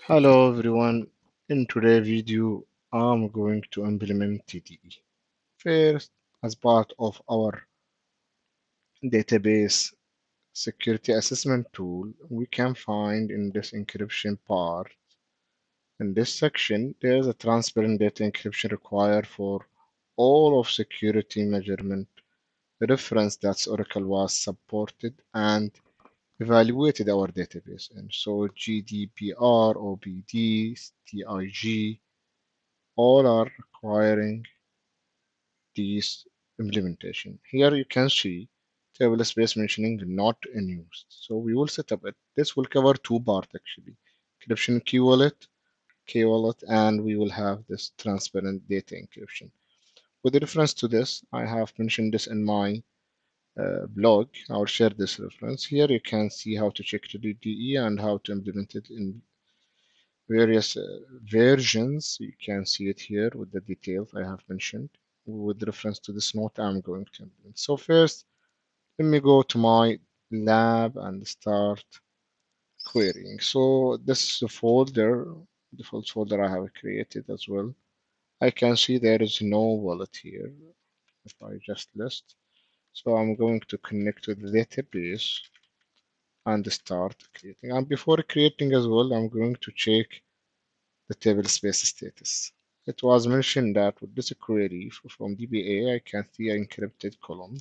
Hello everyone. In today's video, I'm going to implement TDE. First, as part of our database security assessment tool, we can find in this encryption part, in this section, there's a transparent data encryption required for all of security measurement reference that Oracle was supported and evaluated our database. And so GDPR, OBD, TIG, all are requiring these implementation. Here you can see table space mentioning not in use. So we will set up it. This will cover two parts actually. Encryption key wallet, and we will have this transparent data encryption. With reference to this, I have mentioned this in my blog. I'll share this reference. Here you can see how to check the DDE and how to implement it in various versions. You can see it here with the details I have mentioned with reference to this note I'm going to implement. So first, let me go to my lab and start querying. So this is a folder, default folder I have created as well. I can see there is no wallet here if I just list. So I'm going to connect with the database and start creating. And before creating as well, I'm going to check the table space status. It was mentioned that with this query from DBA, I can see an encrypted column,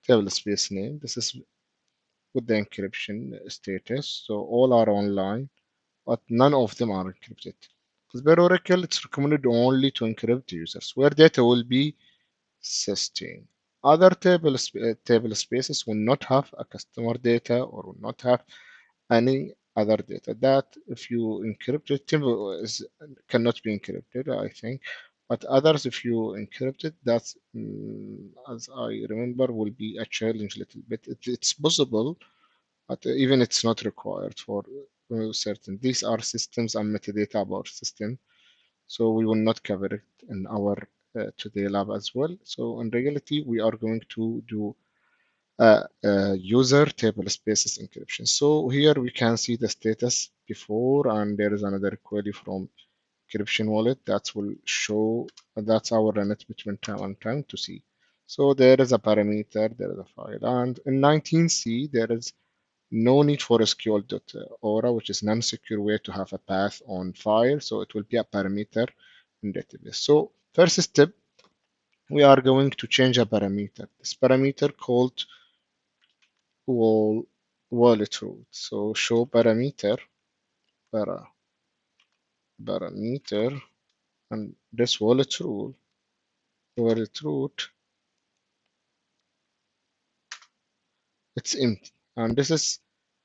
table space name. This is with the encryption status. So all are online, but none of them are encrypted. As per Oracle, it's recommended only to encrypt users, where data will be sustained. Other table spaces will not have a customer data or will not have any other data that if you encrypt it cannot be encrypted, I think. But others, if you encrypt it, that's as I remember, will be a challenge a little bit. It's possible, but even it's not required for certain. These are systems and metadata about system, so we will not cover it in our today lab as well. So in reality, we are going to do user table spaces encryption. So here we can see the status before, and there is another query from encryption wallet that will show that's our limit between time and time to see. So there is a parameter, there is a file, and in 19C there is no need for SQL.Aura, which is non-secure way to have a path on file. So it will be a parameter in database. So first step, we are going to change a parameter. This parameter called wall wallet root. So show parameter para parameter and this wallet root it's empty and this is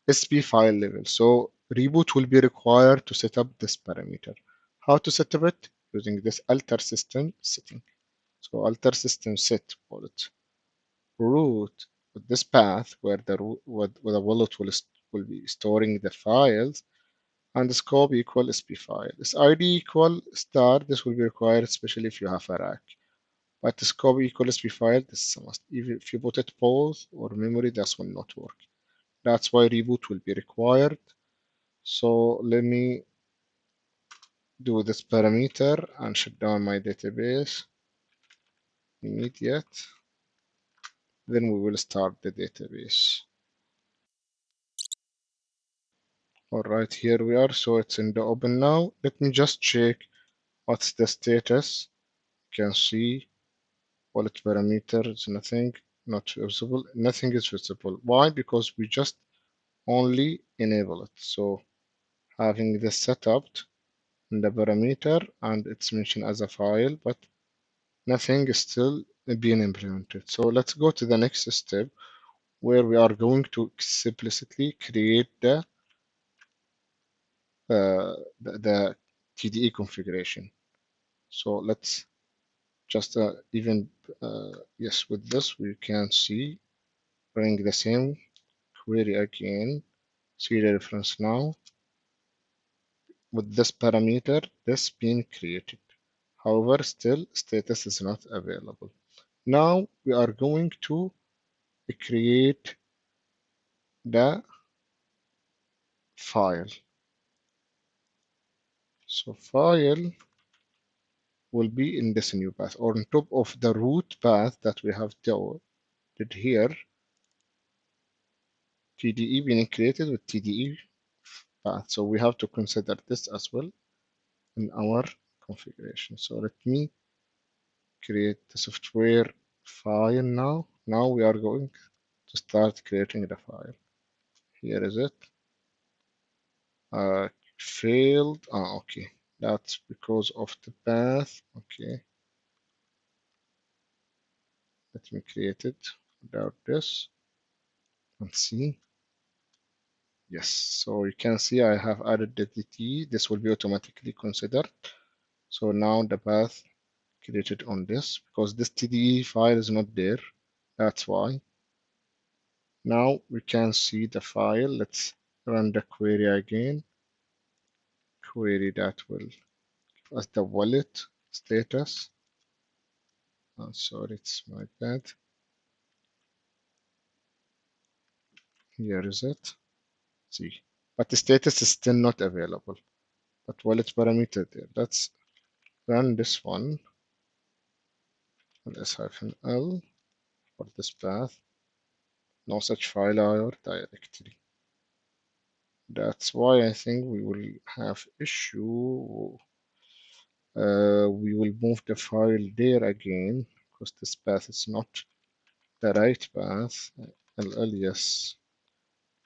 SP file level. So reboot will be required to set up this parameter. How to set up it? Using this alter system setting. So alter system set wallet root with this path where where the wallet will be storing the files and the scope equal sp file. This id equal star, this will be required especially if you have a rack. But the scope equal sp file, this is a must. If you put it pause or memory, that will not work. That's why reboot will be required. So let me do this parameter and shut down my database immediate. Then we will start the database. All right, here we are. So it's in the open now. Let me just check what's the status. You can see wallet parameter is nothing, not visible. Nothing is visible. Why? Because we just only enable it. So having this set up in the parameter and it's mentioned as a file, but nothing is still being implemented. So let's go to the next step where we are going to explicitly create the TDE configuration. So let's just even yes, with this we can see running the same query again. See the reference now with this parameter, this being created. However, still status is not available. Now we are going to create the file. So file will be in this new path or on top of the root path that we have did here. TDE being created with TDE path. So we have to consider this as well in our configuration. So let me create the software file now. Now we are going to start creating the file. Here is it. Uh, Failed. Okay. That's because of the path. Okay. Let me create it without this and see. Yes. So you can see I have added the DT. This will be automatically considered. So now the path created on this because this TDE file is not there. That's why. Now we can see the file. Let's run the query again. Query that will give us the wallet status. Oh, sorry, it's my bad. Here is it. See, but the status is still not available. But wallet parameter there. Let's run this one. -L for this path. No such file or directory. That's why I think we will have issue. We will move the file there again because this path is not the right path. LL, yes.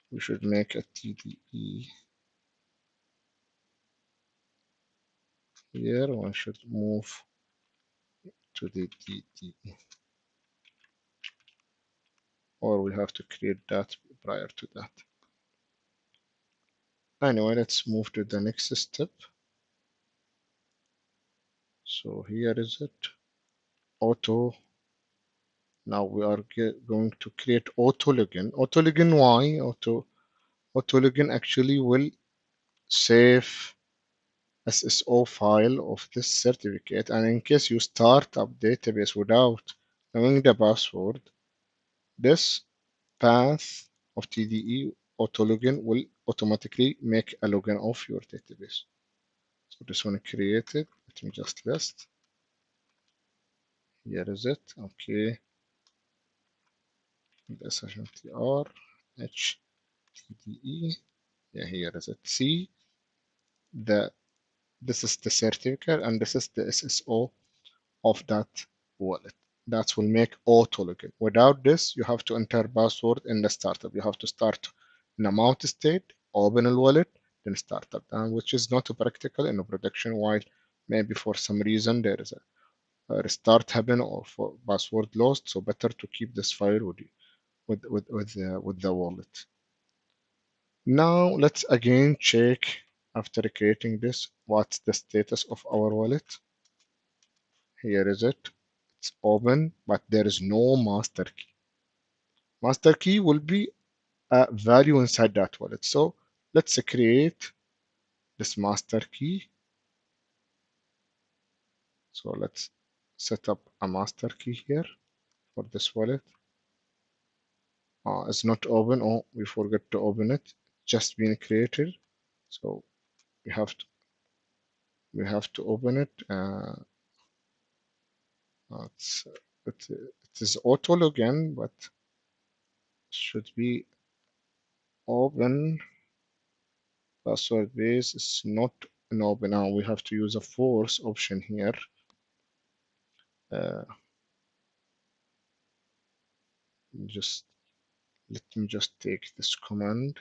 We should make a TDE here. One should move to the DDE. Or we have to create that prior to that. Anyway, let's move to the next step. So here is it. Auto. Now we are going to create auto login. Auto login, why? Auto login actually will save SSO file of this certificate, and in case you start up database without knowing the password, this path of TDE auto login will automatically make a login of your database. So this one created. Let me just list. Here is it. Okay. This SHMTR HTTE. Yeah, here is it. See the this is the certificate and this is the SSO of that wallet. That will make auto login. Without this, you have to enter password in the startup. You have to start in a mount state, open a wallet, then startup, and which is not practical in a production. While maybe for some reason there is a restart happen or for password lost. So better to keep this file with you, with the wallet. Now let's again check after creating this, what's the status of our wallet. Here is it. It's open, but there is no master key. Master key will be a value inside that wallet. So let's create this master key. So let's set up a master key here for this wallet. It's not open. Oh, we forgot to open it. Just been created. So we have to open it. It's, it is auto login, but should be open. Password base is not an open. Now we have to use a force option here. Uh, just let me just take this command.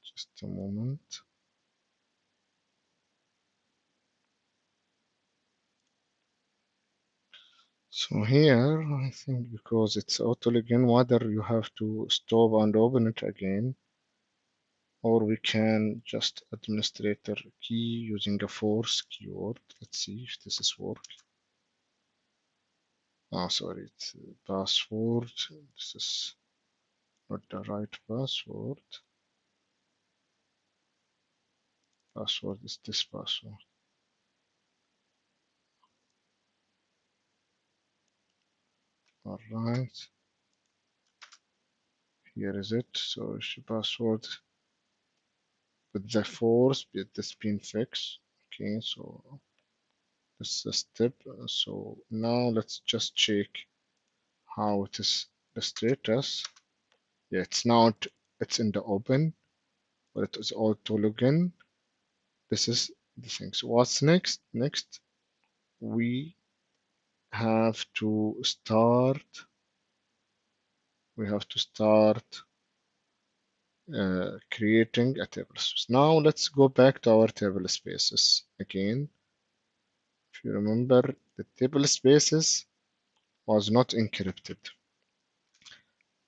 Just a moment. So here, I think because it's auto login, whether you have to stop and open it again, or we can just administrator key using a force keyword. Let's see if this is work. Oh, sorry, it's password. This is not the right password. Password is this password. All right. here is it. So password with the force, this been fixed. Okay, so this is a step. So now let's just check how it is the status. Yeah, it's in the open, but it is auto login. This is the thing. So what's next? Next, we have to start. We have to start creating a table space. Now let's go back to our table spaces again. If you remember, the table spaces was not encrypted.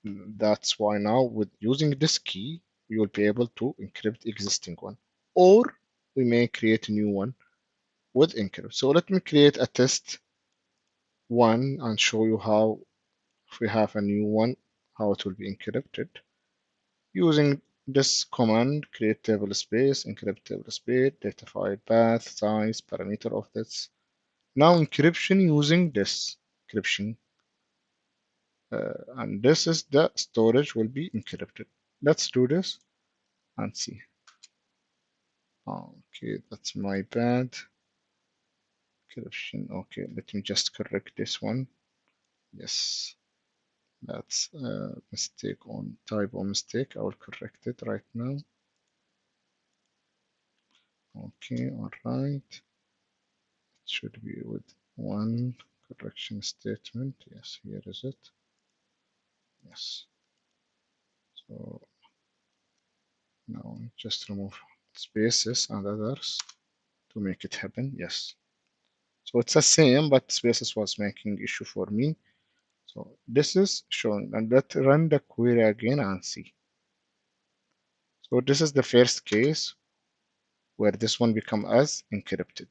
That's why now with using this key, you will be able to encrypt existing one. Or we may create a new one with encrypt. So let me create a test one and show you how, if we have a new one, how it will be encrypted. Using this command, create table space, encrypt table space, data file path, size, parameter of this. Now encryption using this encryption, and this is the storage will be encrypted. Let's do this and see. Okay, that's my bad. Encryption. Okay, let me just correct this one. Yes, that's a mistake on typo mistake. I will correct it right now. Okay, all right. It should be with one correction statement. Yes, here is it. Yes. So now just remove spaces and others to make it happen. Yes. So it's the same, but spaces was making issue for me. So this is showing, and let's run the query again and see. So this is the first case where this one become as encrypted.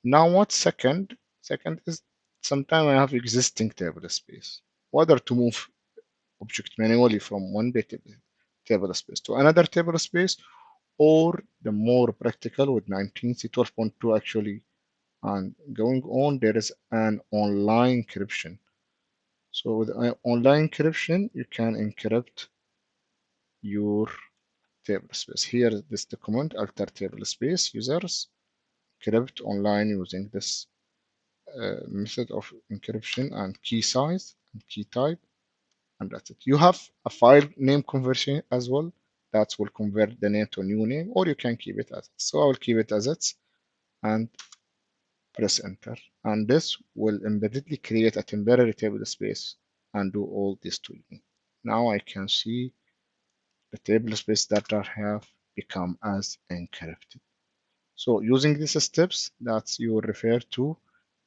Now what's second? Second is sometimes I have existing table space. Whether to move object manually from one table space to another table space, or the more practical with 19c 12.2 actually, and going on, there is an online encryption. So with online encryption, you can encrypt your table space. Here, this document, alter table space users, encrypt online using this method of encryption and key size and key type, and that's it. You have a file name conversion as well that will convert the name to a new name, or you can keep it as it. So I will keep it as it and press enter. And this will embeddedly create a temporary table space and do all this to me. Now I can see the table space that I have become as encrypted. So using these steps that you will refer to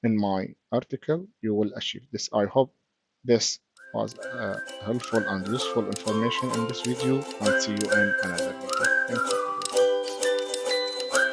in my article, you will achieve this. I hope this was helpful and useful information in this video, and see you in another video. Thank you.